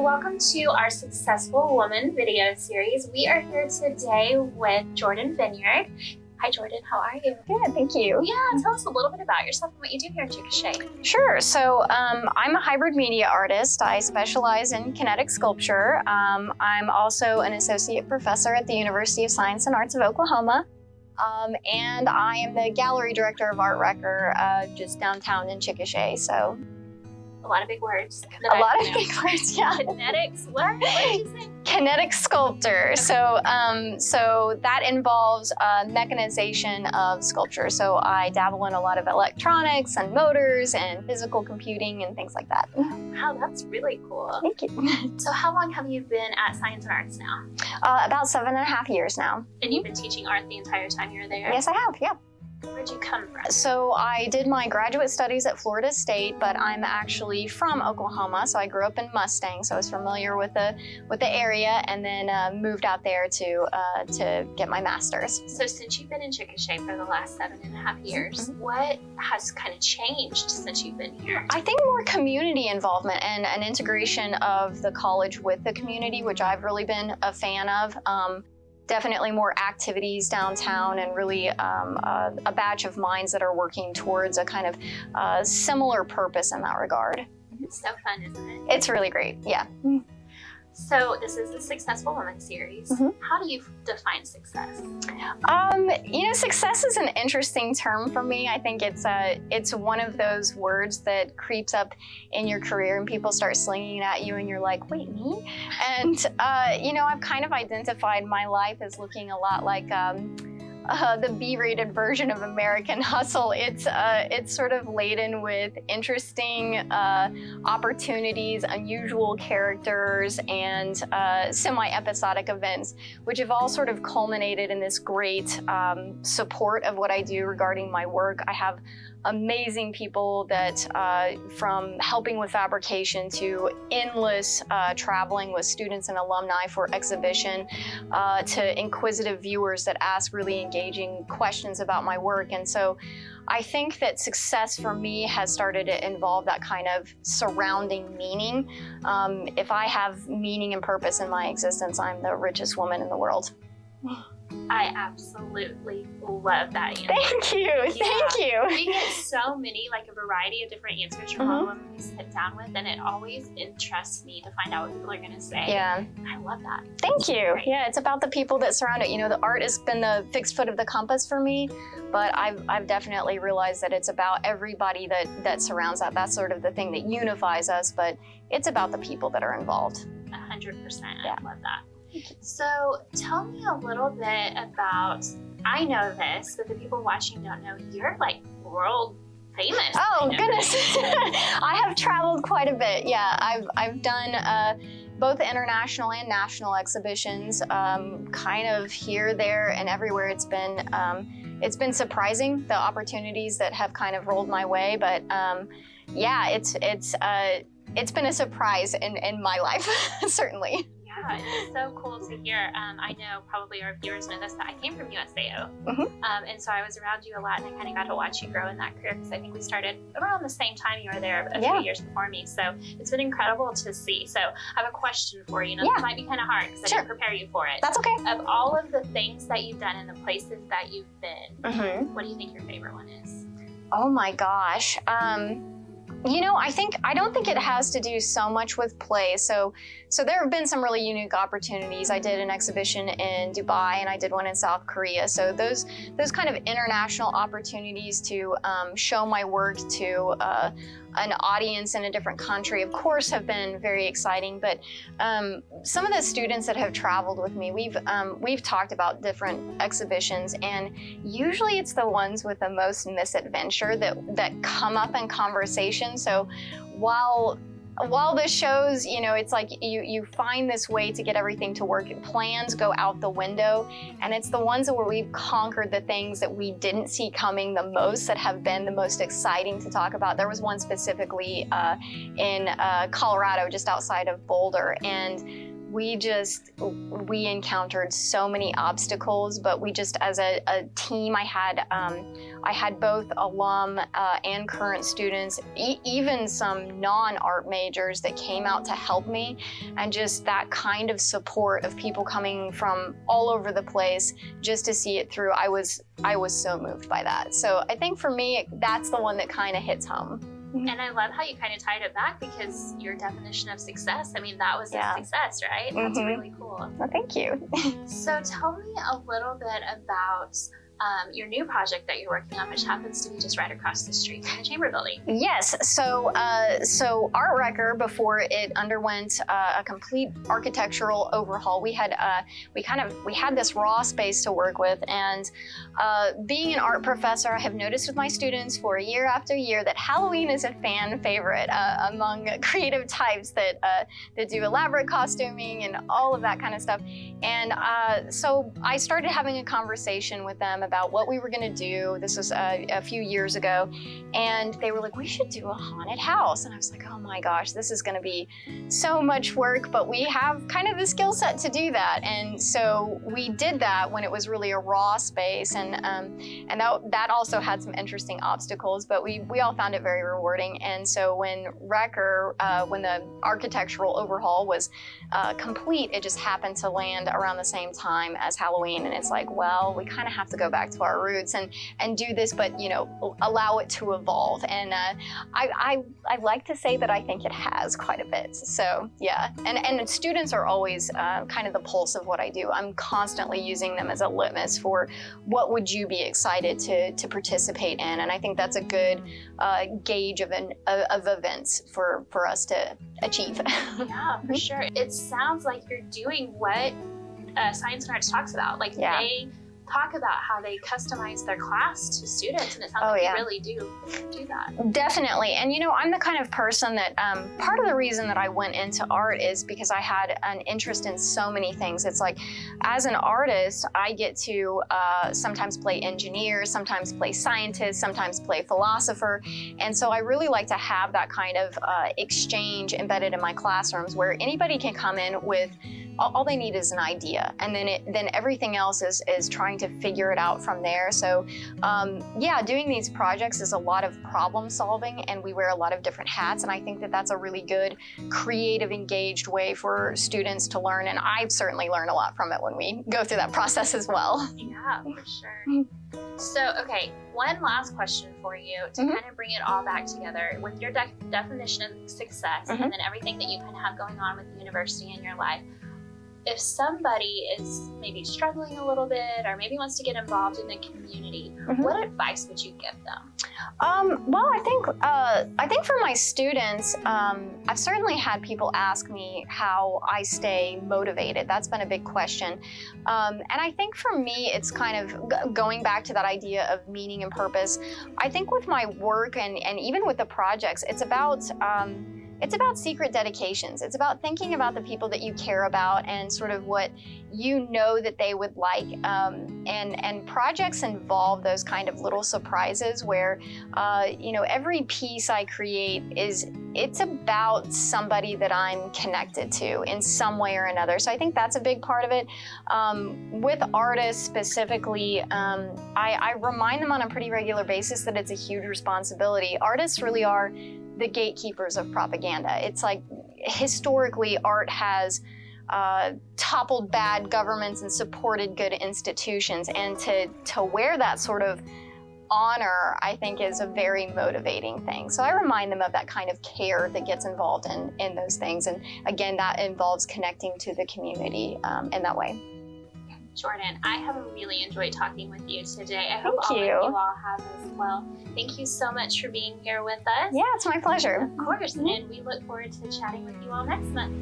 welcome to our Successful Woman video series. We are here today with Jordan Vineyard. Hi Jordan, how are you? Good, thank you. Yeah, tell us a little bit about yourself and what you do here in Chickasha. Sure, so I'm a hybrid media artist. I specialize in kinetic sculpture. I'm also an associate professor at the University of Science and Arts of Oklahoma. And I am the gallery director of ArtWrecker just downtown in Chickasha. So a lot of big words. A lot of big words, yeah. Kinetics, what did you say? Kinetic sculptor. So that involves mechanization of sculpture. So I dabble in a lot of electronics and motors and physical computing and things like that. Wow, that's really cool. Thank you. So how long have you been at Science and Arts now? About 7.5 years now. And you've been teaching art the entire time you were there? Yes, I have, yeah. Where'd you come from? So I did my graduate studies at Florida State, but I'm actually from Oklahoma. So I grew up in Mustang, so I was familiar with the area, and then moved out there to get my master's. So since you've been in Chickasha for the last 7.5 years, what has kind of changed since you've been here? I think more community involvement and an integration of the college with the community, which I've really been a fan of. Definitely more activities downtown and really a batch of minds that are working towards a kind of similar purpose in that regard. It's so fun, isn't it? It's really great, yeah. So this is the Successful Woman series. How do you define success? You know, success is an interesting term for me. I think it's one of those words that creeps up in your career and people start slinging it at you and you're like, wait, me? And, you know, I've kind of identified my life as looking a lot like the B-rated version of American Hustle. It's sort of laden with interesting opportunities, unusual characters, and semi-episodic events, which have all sort of culminated in this great support of what I do regarding my work. I have amazing people that from helping with fabrication to endless traveling with students and alumni for exhibition to inquisitive viewers that ask really engaging questions about my work. And so I think that success for me has started to involve that kind of surrounding meaning. If I have meaning and purpose in my existence, I'm the richest woman in the world. I absolutely love that answer. Thank you, thank you. We get so many, like a variety of different answers from all women we sit down with, and it always interests me to find out what people are going to say. Yeah. I love that. Thank you. Great. Yeah, it's about the people that surround it. You know, the art has been the fixed foot of the compass for me, but I've definitely realized that it's about everybody that surrounds that. That's sort of the thing that unifies us, but it's about the people that are involved. 100%. Yeah. I love that. So tell me a little bit about, I know this, but the people watching don't know, you're like world famous. Oh, goodness. I have traveled quite a bit. Yeah, I've done both international and national exhibitions, kind of here, there, and everywhere. It's been surprising, the opportunities that have kind of rolled my way, but yeah, it's been a surprise in my life, certainly. Yeah, it's so cool to hear. I know probably our viewers know this, that I came from USAO. And so I was around you a lot, and I kind of got to watch you grow in that career, because I think we started around the same time you were there, a few years before me. So it's been incredible to see. So I have a question for you. Now, this might be kind of hard because I didn't prepare you for it. That's okay. Of all of the things that you've done and the places that you've been, what do you think your favorite one is? Oh my gosh. You know, I don't think it has to do so much with play. So there have been some really unique opportunities. I did an exhibition in Dubai and I did one in South Korea. So those kind of international opportunities to show my work to an audience in a different country, of course, have been very exciting. But some of the students that have traveled with me, we've talked about different exhibitions, and usually it's the ones with the most misadventure that come up in conversation. So while the shows, you know, it's like you find this way to get everything to work. Plans go out the window, and it's the ones where we've conquered the things that we didn't see coming the most that have been the most exciting to talk about. There was one specifically in Colorado, just outside of Boulder, and we encountered so many obstacles, but we just, as a team, I had both alum and current students, even some non-art majors that came out to help me, and just that kind of support of people coming from all over the place just to see it through. I was so moved by that. So I think for me, that's the one that kind of hits home. And I love how you kind of tied it back, because your definition of success, I mean, that was a success, right? That's really cool. Well, thank you. So tell me a little bit about your new project that you're working on, which happens to be just right across the street from the Chamber Building. Yes, so ArtWrecker, before it underwent a complete architectural overhaul, we had this raw space to work with, and being an art professor, I have noticed with my students for year after year that Halloween is a fan favorite among creative types that do elaborate costuming and all of that kind of stuff. And so I started having a conversation with them about what we were going to do. This was a few years ago, and they were like, we should do a haunted house. And I was like, oh my gosh, this is going to be so much work, but we have kind of the skill set to do that. And so we did that when it was really a raw space, and that also had some interesting obstacles, but we all found it very rewarding. And so when the architectural overhaul was complete, it just happened to land around the same time as Halloween, and it's like, well, we kind of have to go back to our roots and do this, but allow it to evolve. And I like to say that I think it has quite a bit. So yeah, and students are always kind of the pulse of what I do. I'm constantly using them as a litmus for what would you be excited to participate in, and I think that's a good gauge of events for us to achieve. Yeah, for sure. It sounds like you're doing what Science and Arts talks about. Like they talk about how they customize their class to students, and it sounds like you really do that. Definitely. And I'm the kind of person that part of the reason that I went into art is because I had an interest in so many things. It's like, as an artist, I get to sometimes play engineer, sometimes play scientist, sometimes play philosopher. And so I really like to have that kind of exchange embedded in my classrooms, where anybody can come in with all they need is an idea, and then everything else is trying to figure it out from there. So doing these projects is a lot of problem solving, and we wear a lot of different hats, and I think that that's a really good, creative, engaged way for students to learn, and I've certainly learned a lot from it when we go through that process as well. Yeah, for sure. So, okay, one last question for you to kind of bring it all back together with your definition of success and then everything that you kind of have going on with the university in your life. If somebody is maybe struggling a little bit, or maybe wants to get involved in the community, what advice would you give them? Well, I think for my students, I've certainly had people ask me how I stay motivated. That's been a big question. And I think for me, it's kind of going back to that idea of meaning and purpose. I think with my work and even with the projects, it's about secret dedications. It's about thinking about the people that you care about and sort of what that they would like. And projects involve those kind of little surprises where, every piece I create it's about somebody that I'm connected to in some way or another. So I think that's a big part of it. With artists specifically, I remind them on a pretty regular basis that it's a huge responsibility. Artists really are the gatekeepers of propaganda. It's like, historically, art has toppled bad governments and supported good institutions, and to wear that sort of honor, I think, is a very motivating thing. So I remind them of that kind of care that gets involved in those things, and again, that involves connecting to the community in that way. Jordan, I have really enjoyed talking with you today. I hope Thank you. All of you all have as well. Thank you so much for being here with us. Yeah, it's my pleasure. Of course, and we look forward to chatting with you all next month.